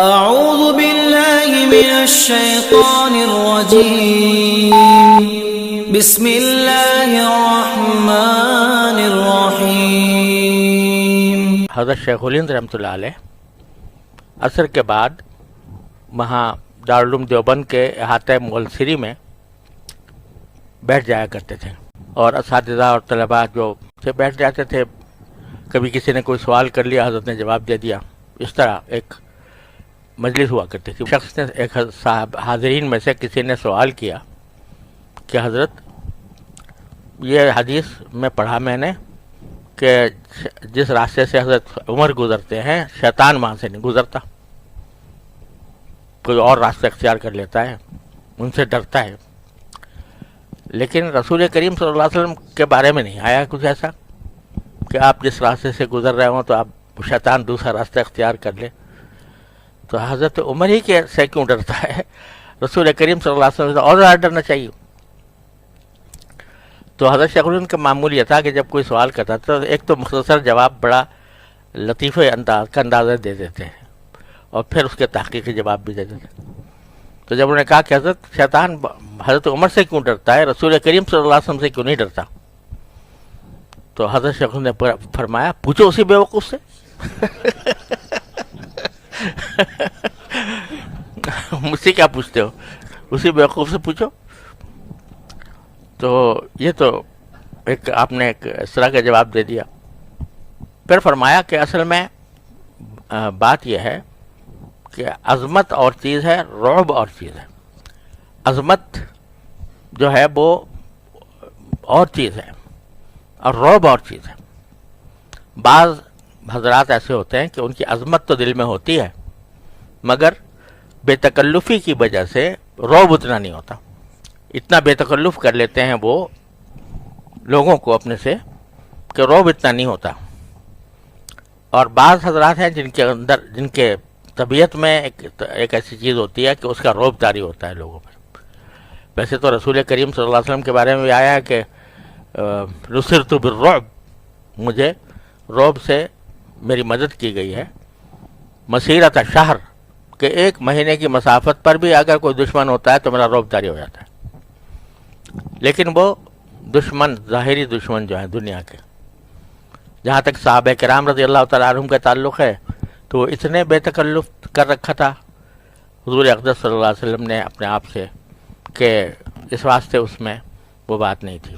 اعوذ باللہ من الشیطان الرجیم بسم اللہ الرحمن الرحیم۔ حضرت شیخ الہند رحمۃ اللہ علیہ عصر کے بعد وہاں دارالعلوم دیوبند کے احاطہ مغلسری میں بیٹھ جایا کرتے تھے، اور اساتذہ اور طلباء جو سے بیٹھ جاتے تھے، کبھی کسی نے کوئی سوال کر لیا، حضرت نے جواب دے دیا، اس طرح ایک مجلس ہوا کرتی تھی۔ شخص نے، ایک صاحب حاضرین میں سے کسی نے سوال کیا کہ حضرت یہ حدیث میں پڑھا میں نے کہ جس راستے سے حضرت عمر گزرتے ہیں شیطان وہاں سے نہیں گزرتا، کوئی اور راستہ اختیار کر لیتا ہے، ان سے ڈرتا ہے، لیکن رسول کریم صلی اللہ علیہ وسلم کے بارے میں نہیں آیا کچھ ایسا کہ آپ جس راستے سے گزر رہے ہوں تو آپ شیطان دوسرا راستہ اختیار کر لے۔ تو حضرت عمر ہی کے سے کیوں ڈرتا ہے؟ رسول کریم صلی اللہ علیہ وسلم سے اور زیادہ ڈرنا چاہیے۔ تو حضرت شیخ الہند کا معمول یہ تھا کہ جب کوئی سوال کرتا تھا تو ایک تو مختصر جواب بڑا لطیفہ اندازہ دے دیتے ہیں، اور پھر اس کے تحقیقی جواب بھی دے دیتے ہیں۔ تو جب انہوں نے کہا کہ حضرت شیطان حضرت عمر سے کیوں ڈرتا ہے، رسول کریم صلی اللہ علیہ وسلم سے کیوں نہیں ڈرتا، تو حضرت شیخ الہند نے فرمایا پوچھو اسی بیوقوف سے۔ مجھ سے کیا پوچھتے ہو، اسی بیوقوف سے پوچھو۔ تو یہ تو ایک آپ نے ایک اس طرح کا جواب دے دیا۔ پھر فرمایا کہ اصل میں بات یہ ہے کہ عظمت اور چیز ہے، رعب اور چیز ہے۔ عظمت جو ہے وہ اور چیز ہے، اور رعب اور چیز ہے۔ بعض حضرات ایسے ہوتے ہیں کہ ان کی عظمت تو دل میں ہوتی ہے، مگر بے تکلفی کی وجہ سے رعب اتنا نہیں ہوتا، اتنا بے تکلف کر لیتے ہیں وہ لوگوں کو اپنے سے کہ رعب اتنا نہیں ہوتا۔ اور بعض حضرات ہیں جن کے طبیعت میں ایک ایسی چیز ہوتی ہے کہ اس کا رعب طاری ہوتا ہے لوگوں پر۔ ویسے تو رسول کریم صلی اللہ علیہ وسلم کے بارے میں بھی آیا ہے کہ نصرت بالرعب، مجھے رعب سے میری مدد کی گئی ہے، مسیرت شہر، کہ ایک مہینے کی مسافت پر بھی اگر کوئی دشمن ہوتا ہے تو میرا رعب طاری ہو جاتا ہے۔ لیکن وہ دشمن، ظاہری دشمن جو ہیں دنیا کے، جہاں تک صحابہ کرام رضی اللہ تعالیٰ عنہم کا تعلق ہے تو وہ اتنے بے تکلف کر رکھا تھا حضور اقدس صلی اللہ علیہ وسلم نے اپنے آپ سے کہ اس واسطے اس میں وہ بات نہیں تھی۔